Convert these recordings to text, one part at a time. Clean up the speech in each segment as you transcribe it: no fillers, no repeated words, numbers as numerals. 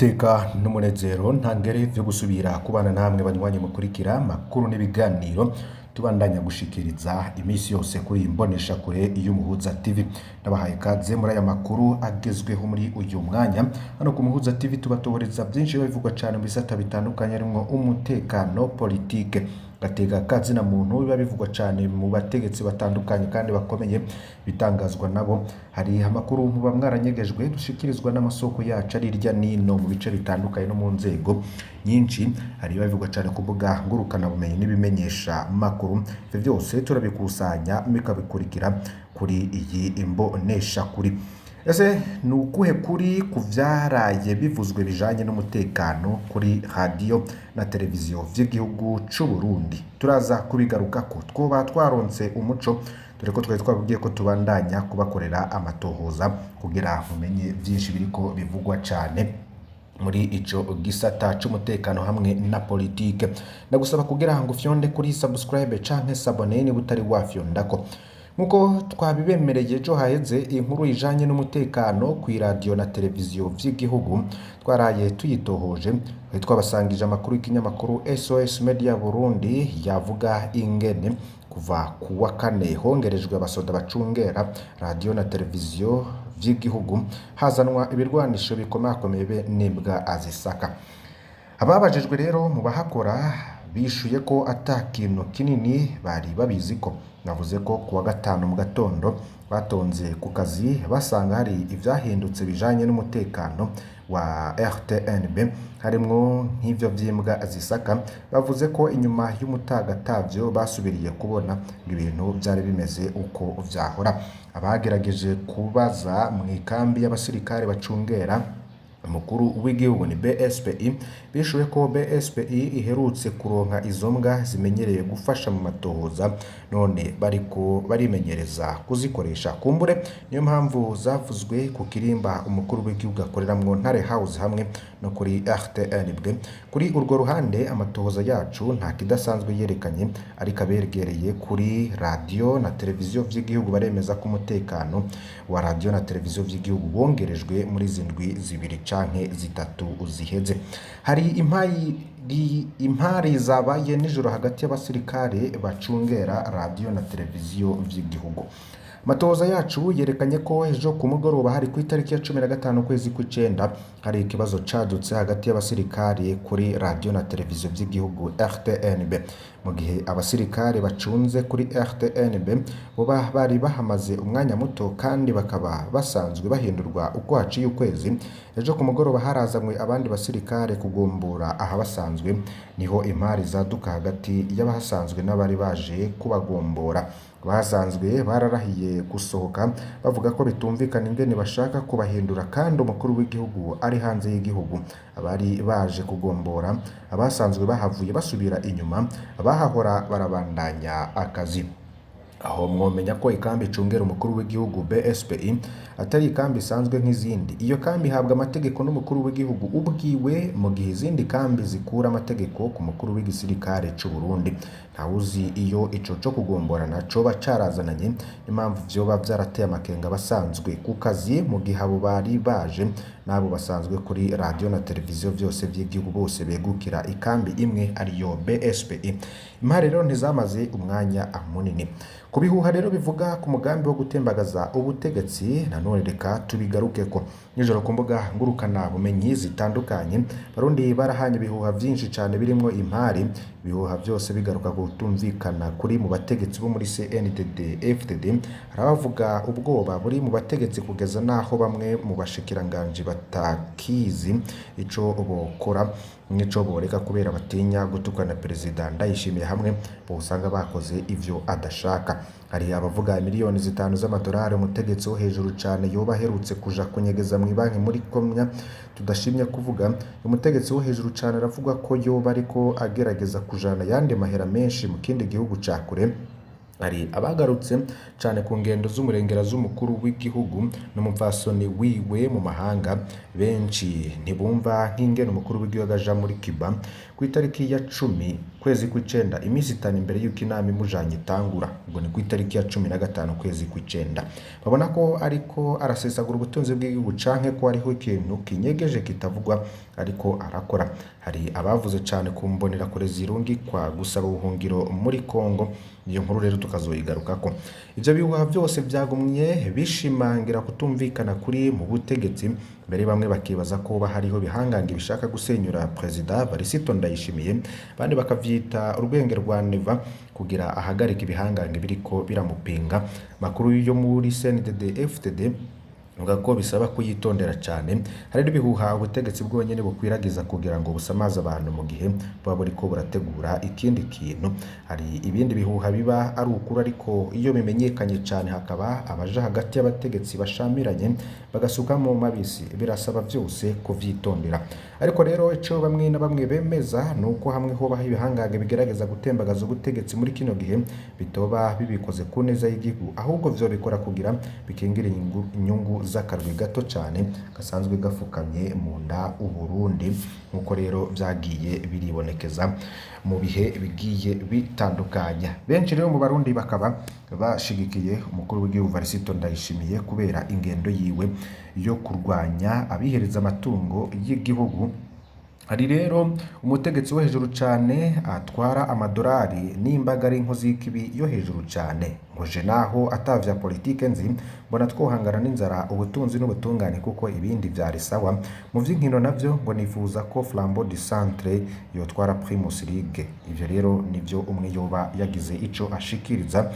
Teka n'umunezero ntangere vyo gusubira kubana namwe banywanyi mukurikira makuru n'ibiganiro tubandanya gushikiriza imisi yose kuri imbonesha kure y'Umuhuza TV. Nabahaye kaze muri aya makuru agezweho muri uyu mwanya. Hano ku Muhuza TV tubatohereza byinshi bivugwa cyane mu bisata bitandukanye harimo umutekano, politike, gatega kazi na muntu biba bivugwa cyane mu bategetsi batandukanye kandi bakomeye bitangazwa nabo. Hari amakuru muba mwaranyegejwe dushikirizwa n'amasoko yacu ari irya nino mu bice bitandukanye no mu nzego nyinshi. Hari bivugwa cyane ku mbuga ngurukana bumenyi n'ibimenyesha makuru. Ivyo byose turabikusanya mikabikurikira kuri iyi imbonesha kuri. Ese nukuhe kuri kuvyaraye bivuzwe bijanye n'umutekano kuri radio na televiziyo vy'igihugu c'u Burundi? Turaza kubigarukako. Twoba twaronse umuco dore ko twari twabwiye ko tubandanya kubakorera amatohoza kugira mumenye byinshi biriko bivugwa cyane muri ico gisata c'umutekano hamwe na politike. Ndagusaba kugira ngo fyonde kuri subscribe canke s'abonner ni butari wafyondako. Nkuko twabibemereye ejo haheze inkuru ijanye n'umutekano ku radio na televiziyo vy'igihugu twaraye tuyitohoje. Twabasangije amakuru y'ikinyamakuru SOS Media Burundi yavuga ingene kuva kuwa kane hongerejwe abasoda bacungera radio na televiziyo vy'igihugu hazanwa ibirwanisho bikomakomeye nibwa azisaka. Ababajejwe rero mu bahakora bishuye ko atakintu kinini bari babiziko. Navuze ko kuwa gatanu mu gatondo batonze ku kazi basanga hari ivyahindutse bijanye n'umutekano wa RTNB harimwo nk'ivyo vyimbwa azisaka. Bavuze ko inyuma y'umutagatavyo basubiriye kubona ibintu byari bimeze uko vyahora. Abagerageje kubaza mu ikambi y'abasirikare bacungera umukuru w'igihugu ni BSPI bishuye ko BSPI iherutse kuronka izo mbwa zimenyereye gufasha mu matohoza none bariko barimenyereza kuzikoresha. Kumbure niyo mpamvu zavuzwe ku kirimba umukuru w'igihugu akoreramwo Ntare House hamwe no kuri RTNB. Kuri urwo ruhande amatohoza yacu nta kidasanzwe yerekanye, ariko abegereye kuri radio na televiziyo vy'igihugu baremeza ko umutekano wa radio na televiziyo vy'igihugu bongerejwe muri zindwi zibiri canke zitatu ziheze. Hari impari zabaye nijoro hagati y'abasirikare bacungera radio na televiziyo vy'igihugu. Matoza yacu yerekanye ko ejo ku mugoroba hari ku itariki ya 15 kwezi kw'icenda hari ikibazo cadutse hagati y'abasirikare kuri radio na televiziyo vy'igihugu RTNB. Mu gihe abasirikare bacunze kuri RTNB boba bari bahamaze umwanya muto kandi bakaba basanzwe bahindurwa uko haciye ukwezi, ejo ku mugoroba harazamwe abandi basirikare kugombora aha basanzwe. Niho impari zaduka hagati y'abahasanzwe n'abari baje kubagombora. Basanzwe bararahiye gusohoka bavuga ko bitumvikana ingene bashaka kubahindura kandi umukuru w'igihugu ari hanze y'igihugu. Abari baje kugombora abasanzwe bahavuye basubira inyuma, abahahora barabandanya akazi. Aho mwomenya ko ikambi icungera umukuru w'igihugu BSPI atari ikambi isanzwe nk'izindi. Iyo kambi ihabwa amategeko n'umukuru w'igihugu ubwiwe, mu gihe izindi kambi zikura amategeko ku mukuru w'igisirikare c'u Burundi. Ntawuzi iyo ico co kugombora naco bacarazananye impamvu vyoba vyarateye amakenga basanzwe ku kazi, mu gihe abo bari baje nabo basanzwe kuri radio na televiziyo vyose vy'igihugu bose begukira ikambi imwe ariyo BSPI. Impari rero ntizamaze umwanya munini. Kubihuha rero bivuga ku mugambi wo gutembagaza ubutegetsi nanone reka tubigarukeko. Nijoro ku mbuga ngurukana bumenyi zitandukanye Barundi barahanye ibihuha vyinshi cyane birimo impari. Ibihuha byose bigaruka gutumvikana kuri mu bategetsi bo muri CNDD FDD. Harabavuga ubwoba buri mu bategetsi kugeza naho bamwe mu bashikiranganje batakizi ico bokora nico boreka kubera batinya gutukana Perezida Ndayishimiye hamwe bo usanga bakoze ivyo adashaka. Hari abavuga miliyoni 5 z'amadolari umutegetsi wo hejuru cyane yoba herutse kuja kunyegeza mu banki muri Komya tudashimye kuvuga. Umutegetsi wo hejuru cyane aravuga ko yoba ariko agerageza kujana yandi mahera menshi mu kindi gihugu ca kure. Hari abagarutse cyane ku ngendo z'umurengera z'umukuru w'igihugu n'umupfasoni wiwe mu mahanga. Benshi ntibumva nk'ingene umukuru w'igihugu aja muri Cuba ku itariki ya 10 kwezi kw'icenda, imisi 5 imbere y'uko inama imujanye itangura, ubwo ni ku itariki ya 15 kwezi kw'icenda. Babona ko ariko arasesagura ubutunzi bw'igihugu canke ko hariho ikintu kinyegeje kitavugwa ariko arakora. Hari abavuze cane ku mbonerakure zirungikwa gusaba ubuhungiro muri Kongo, iyo nkuru rero tukazoyigarukako. Ivyo bihuha byose vyagumye bishimangira kutumvikana kuri mu butegetsi, mbere bamwe bakibaza ko hariho bihangange bishaka gusenyura Perezida Varisito Ndayishimiye, bandi bakavyita urwenge rwa Neva kugira ahagarika ibihangange biriko biramupinga. Makuru yo muri CNDD-FDD uvuga ko bisaba kuyitondera cyane. Hari n'ibihuha ubutegetsi bwonyene bukwiragiza kugira ngo busamaze abantu mu gihe baba buriko burategura ikindi kintu. Hari ibindi bihuha biba ari ukuri ariko iyo bimenyekanye cyane hakaba abaja hagati y'abategetsi bashamiranye bagasuka mu mabisi, birasaba byose kuvyitondera. Ariko rero ico bamwe na bamwe bemeza nuko hamwe hoba ibihangange bigerageza gutembagaza ubutegetsi muri kino gihe bitoba bibikoze ku neza y'igihugu, ahubwo vyo bikora kugira bikingira inyungu z'akarwi gato cyane gasanzwe gafukamye mu nda Uburundi, nkuko rero vyagiye biribonekeza mu bihe bigiye bitandukanye. Benshi rero mu Barundi bakaba bashigikiye umukuru w'igihugu Varisito Ndayishimiye kubera ingendo yiwe yo kurwanya abihereza amatungo y'igihugu. Hari rero umutegetsi wo hejuru cyane atwara amadolari n'imbaga ari inkozi y'ikibi yo hejuru cyane, ngoje naho atavya politike nzi mbona twohangana n'inzara, ubutunzi n'ubutungane kuko ibindi vyari sawa. Mu vy'inkino navyo ngo nifuza ko Flambeau du Centre yotwara Primus League. Ivyo rero nivyo umwe yoba yagize ico ashikiriza.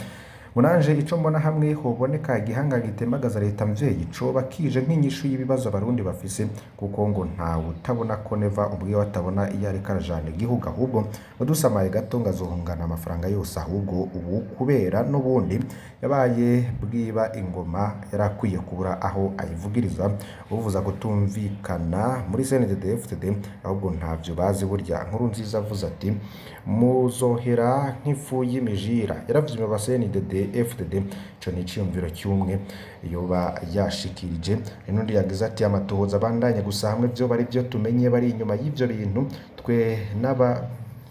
Munanje ico mbona hamwe hoboneka igihangange gitembagaza leta mvyeyi coba kije nk'inyishu y'ibibazo Abarundi bafise, kuko ngo nta utabona ko Neva ubwe watabona iyo ari karajane igihugu, ahubwo udusamaye gato ngazohungana amafaranga yose, ahubwo ubu kubera n'ubundi yabaye bwiba ingoma yarakwiye kubura aho ayivugiriza. Uvuza gutumvikana muri CNDD-FDD ahubwo ntavyo bazi. Burya nkuru nziza avuze ati muzohera nk'ifu y'imijira, yaravyimye ba CNDD-FDD. Ico ni iciyumviro cy'umwe yoba yashikirije. Nundi yagize ati amatohoza bandanye gusa hamwe vyo bari vyo tumenye bari inyuma y'ivyo bintu, twe n'aba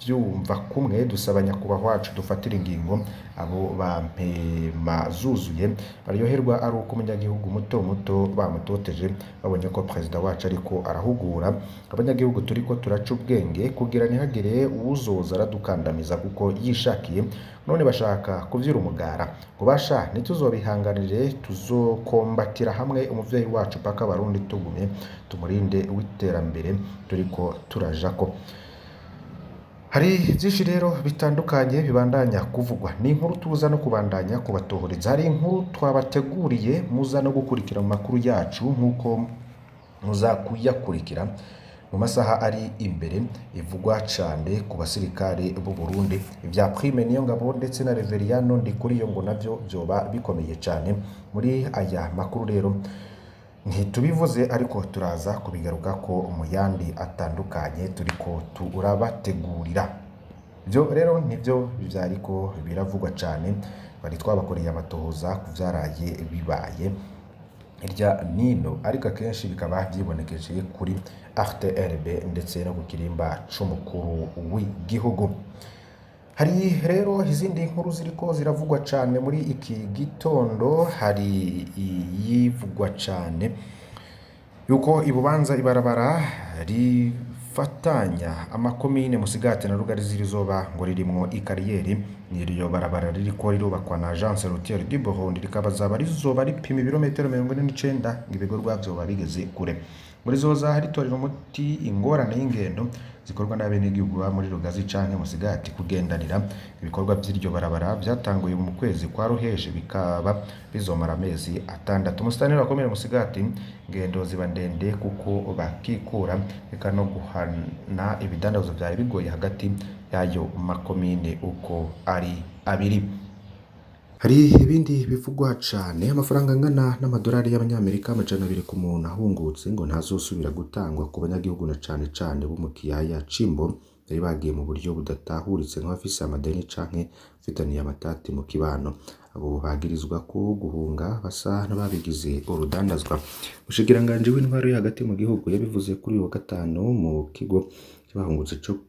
vyumva kumwe dusaba nyakubahwa wacu dufatira ingingo abo bampema zuzuye baryoherwa ari uko umunyagihugu muto muto bamutoteje babonye ko perezida wacu ariko arahugura abanyagihugu turiko turaca ubwenge kugira ntihagire uwuzoza aradukandamiza kuko yishakiye, none bashaka kuvyira umugara. Kubasha ntituzobihanganire, tuzokombatira hamwe umuvyeyi wacu paka Abarundi tugumye tumurinde w'iterambere turiko turajako. Hari byinshi rero bitandukanye bibandanya kuvugwa, ni inkuru tuza no kubandanya kubatohoreza. Hari inkuru twabateguriye muza no gukurikira mu makuru yacu nkuko muza kuyakurikira mu masaha ari imbere, ivugwa cyane ku basirikare b'u Burundi ibya Prime Niyongabo ndetse na Reveriyano Ndikuriyo ngo navyo byoba bikomeye cyane muri aya makuru. Rero ntitubivuze ariko turaza kubigaruka ko mu yandi atandukanye turiko turabategurira. Byo rero nivyo bivyariko biravugwa cyane, bari twabakoreye amatohoza kuvyaraye bibaye irya nino, ariko akenshi bikaba byibonekeje kuri RTRB ndetse no kukirimba c'umukuru w'igihugu. Hari rero izindi nkuru ziriko ziravugwa cyane muri iki gitondo. Hari yivugwa cyane yuko ibubanza ibarabara rifatanya amakomine Musigati na Rugari zirizoba ngo ririmwo ikariyeri. Niryo barabara ririko rirubakwa na Agence Routière du Burundi, rikabazaba rizoba ripima ibirometero 49 ngibigorwa vyoba bigeze kure. Muri zoza haritorera umuti ingorane y'ingendo zikorwa n'abenegihugu ba muri Rugazi canke Musigati kugendanira. Ibikorwa by'iryo barabara byatanguye mu kwezi kwa Ruheje bikaba bizomara amezi 6. Umustanire wakomera Musigati ngendo ziba ndende kuko bakikura eka no guhana ibidandazo byari bigoye hagati yayo makomine uko ari abiri. Hari ibindi bivugwa cyane, amafaranga angana n'amadolari y'abanyamerika $200 ku muntu ahungutse ngo ntazosubira gutangwa ku banyagihugu na cane bo mu kiyaya Cimbo bari bagiye mu buryo budatahuritse nk'abafise amadeni canke fitaniye amatati mu kibano. Abo bagirizwa ko guhunga basa n'ababigize urudandazwa. Ushikiranganje w'intwaro hagati mu gihugu yabivuze kuri uyu wa gatanu mu kigo cy'abahungutse cyo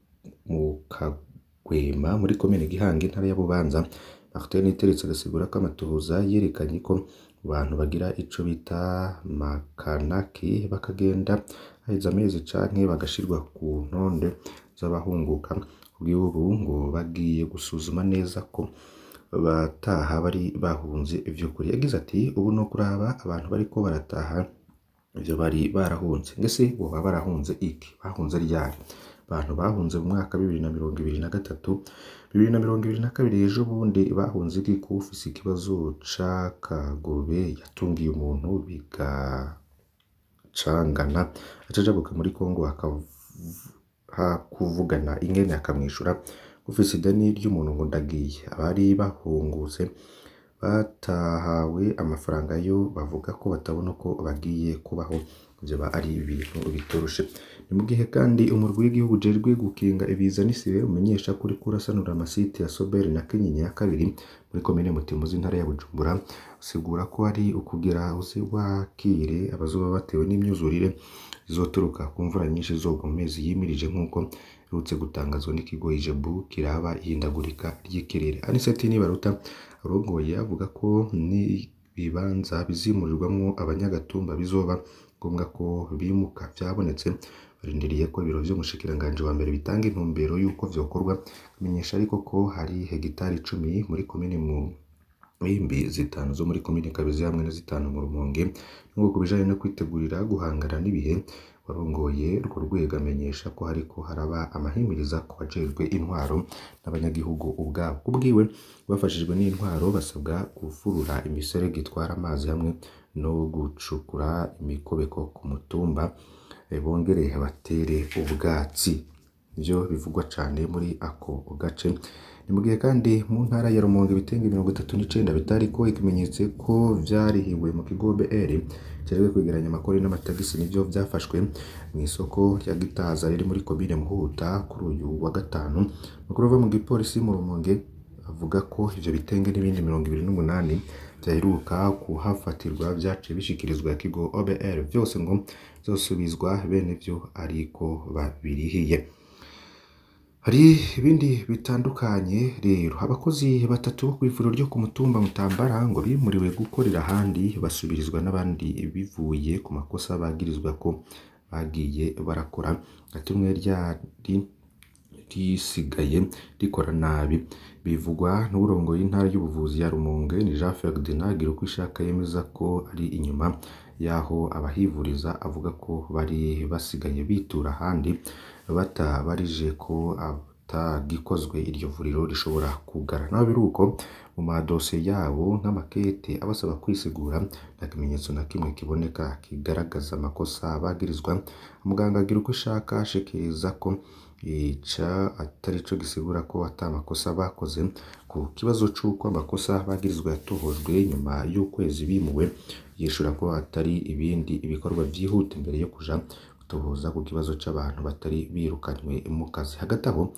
mu Kagwema muri komine Gihanga intara ya Bubanza. Martin Niteretse agasigura ko amatohoza yerekanye ko abantu bagira ico bita makanaki bakagenda haheze amezi canke bagashirwa ku ntonde z'abahunguka kubw'ubu ngo bagiye gusuzuma neza ko bataha bari bahunze ivy'ukuri. Yagize ati ubu no kuraba abantu bariko barataha ivyo bari barahunze, ngese boba barahunze iki? Bahunze ryari? Abantu bahunze mu mwaka 2023, 2022 ejo bundi bahunze iki? Ko ufise ikibazo c'akagurube yatungiye umuntu bigacangana acajabuka muri Kongo kuvugana ingene akamwishura ufise ideni ry'umuntu ngo ndagiye. Abari bahungutse batahawe amafaranga yo bavuga ko batabona ko bagiye kubaho, vyoba ari ibintu bitoroshe. Ni mu gihe kandi umurwi w'igihugu ujejwe gukinga ibiza n'isibe umenyesha ko uriko urasanura amasite ya Sobel na Kinyinya ya kabiri muri komine Mutimbuzi intara ya Bujumbura, usigura ko ari ukugira uze wakire abazoba batewe n'imyuzurire izoturuka ku mvura nyinshi zogwa mu mezi yimirije nk'uko birutse gutangazwa n'ikigo Ijebu kiraba ihindagurika ry'ikirere. Aniseti Nibaruta arongoye avuga ko ni bibanza bizimurirwamwo abanyagatumba bizoba ngombwa ko bimuka vyabonetse. Barindiriye ko ibiro vy'umushikiranganje wa mbere bitanga intumbero y'uko vyokorwa, kumenyesha ariko ko hari hegitari 10 muri komine Muhimbi, 5 zo muri komine Kabezi hamwe na 5 mu Rumonge. Ngo kubijanye no kwitegurira guhangana n'ibihe, warongoye urwo rwego amenyesha ko hariko haraba amahimiriza ku bajejwe intwaro n'abanyagihugu ubwabo. Kubwiwe bafashijwe n'intwaro basabwa gufurura imiserege itwara amazi hamwe no gucukura imikobeko ku mutumba, bongere batere ubwatsi. Ivyo bivugwa cane muri ako gace. Ni mu gihe kandi mu ntara ya Rumonge ibitenge 39 bitariko ikimenyetse ko vyarihiwe mu kigo BR cyarwe kwegeranya amakori n'amatagisi nivyo vyafashwe mu isoko ya Gitaza riri muri komine Muhuta kuri uyu wa gatanu. Makuru ava mu gipolisi mu Rumonge avuga ko ivyo bitenge n'ibindi 28 vyaheruka kuhafatirwa vyaciye bishikirizwa kigo OBR, vyose ngo zosubizwa bene vyo ariko babirihiye. Hari ibindi bitandukanye rero. Abakozi 3 bo kw'ivuriro ryo ku mutumba Mutambara ngo bimuriwe gukorera ahandi basubirizwa n'abandi bivuye ku makosa bagirizwa ko bagiye barakora. Atumwe ryari risigaye rikora nabi bivugwa n'uburongoye intara y'ubuvuzi ya Rumonge ni Jean Ferdinand Girukwishaka, yemeza ko ari inyuma yaho abahivuriza avuga ko bari basigaye bitura ahandi batabarije ko atagikozwe iryo vuriro rishobora kugara. Naho biruko mu madose yabo nk'amakete abasaba kwisigura nta kimenyetso na kimwe kiboneka kigaragaza amakosa bagirizwa. Muganga Girukwishaka ashikiriza ko ica atari co gisigura ko atamakosa bakoze. Ku kibazo c'uko amakosa bagirizwa yatohojwe nyuma y'ukwezi bimuwe, yishura ko atari ibindi ibikorwa vyihuta imbere yo kuja gutohoza ku kibazo c'abantu batari birukanywe mu kazi. Hagati aho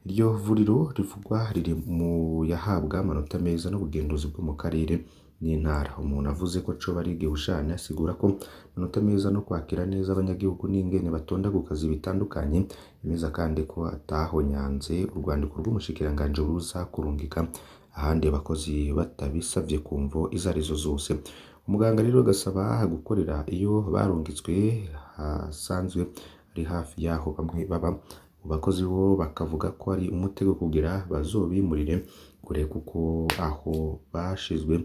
iryo vuriro rivugwa riri mu yahabwa amanota meza n'ubugenduzi bwo mu karere n'intara. Umuntu avuze ko co bari gihushanya asigura ko amanota meza no kwakira neza abanyagihugu n'ingene batonda ku kazi bitandukanye. Yemeza kandi ko atahonyanze urwandiko rw'umushikiranganje ruza kurungika ahandi abakozi batabisavye ku mvo izarizo zose. Umuganga rero gasaba gukorera iyo barungitswe hasanzwe ari hafi yaho bamwe baba. Abakozi bo bakavuga ko ari umutego kugira bazobimurire kure kuko aho bashizwe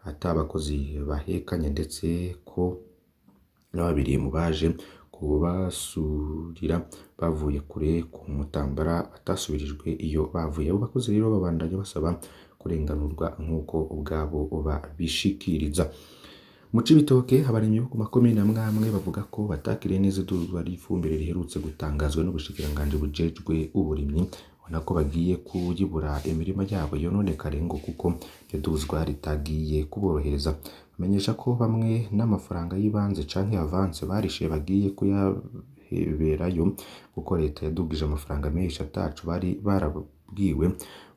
atabakozi bahekanye, ndetse ko n'ababiri mu baje kubasurira bavuye kure ku Mutambara batasubirijwe iyo bavuye. Abo bakozi rero babandanya basaba kurenganurwa nk'uko ubwabo babishikiriza. Mu Cibitoke abarimyi bo ku makomine amwe bavuga ko batakiriye neza iduzwa ry'ifumbire riherutse gutangazwa n'ubushikiranganje bujejwe uburimyi, ubona ko bagiye kuyibura imirima yabo yononekare ngo kuko iryo duzwa ritagiye kuborohereza. Bamenyesha ko bamwe n'amafaranga y'ibanze canke avance barishe bagiye kuyaheberayo kuko leta yadugije amafaranga menshi atacu bari barabwiwe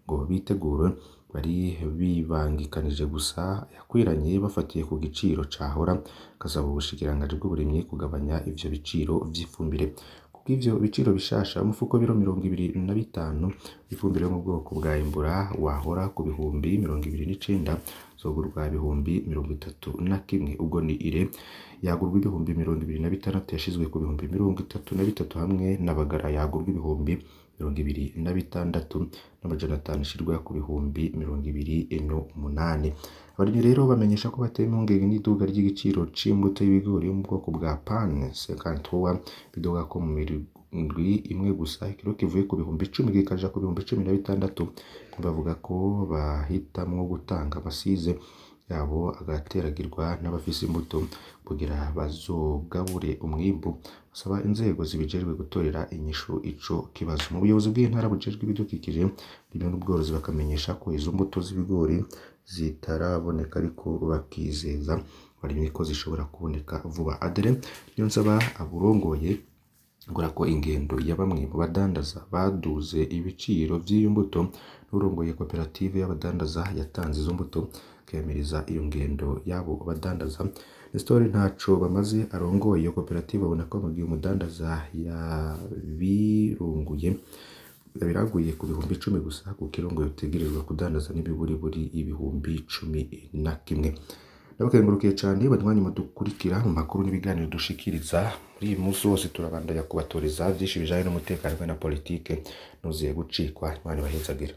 ngo bitegure. Bari bibangikanije gusa yakwiranye bafatiye ku giciro cahora, kasaba ubushikiranganje bw'uburimyi kugabanya ivyo biciro vy'ifumbire. Ku kubw'ivyo biciro bishasha umufuko w'ibiro 25 ifumbire yo mu bwoko bwa Imbura wahora ku bihumbi 29 zogurwa ibihumbi 31 ubwo ni ire yagurwa ibihumbi 26 yashizwe ku bihumbi 33 hamwe n'abagara yagurwa ibihumbi 26 n'amajana 5 ishirwa ku bihumbi 28. Abarimyi rero bamenyesha ko bateye impungenge n'iduga ry'igiciro c'imbuto y'ibigori yo mu bwoko bwa PAN 53 bidoga ko mu mirwi imwe gusa ikiro kivuye ku bihumbi 10 gikaja ku bihumbi 16 bavuga ko bahitamwo gutanga amasize yabo agateragirwa n'abafise imbuto kugira bazogabure umwimbu. Basaba inzego zibijejwe gutorera inyishu ico kibazo. Mu buyobozi bw'intara bujejwe ibidukikije rimwe n'ubworozi bakamenyesha ko izo mbuto z'ibigori zitaraboneka ariko bakizeza abarimyi ko zishobora kuboneka vuba. Adrien Niyonsaba aburongoye ngura ko ingendo ya bamwe mu badandaza baduze ibiciro vy'iyo mbuto n'urongoye koperative y'abadandaza yatanze izo mbuto kemeriza iyo ngendo yabo badandaza. Nestor ntaco bamaze arongoye iyo koperative abona ko mu gihe umudandaza biraguye ku bihumbi 10 gusa ku kirongo yotegerezwa kudandaza n'ibiburi ibihumbi 11. Ndabakengurukiye cyane badwanyi mudukurikira mu makuru n'ibiganiro dushikiriza muri iyi munsi wose turabandanya kubatoreza vyinshi bijanye n'umutekano na politike nuziye gucikwa Imana ibahezagira.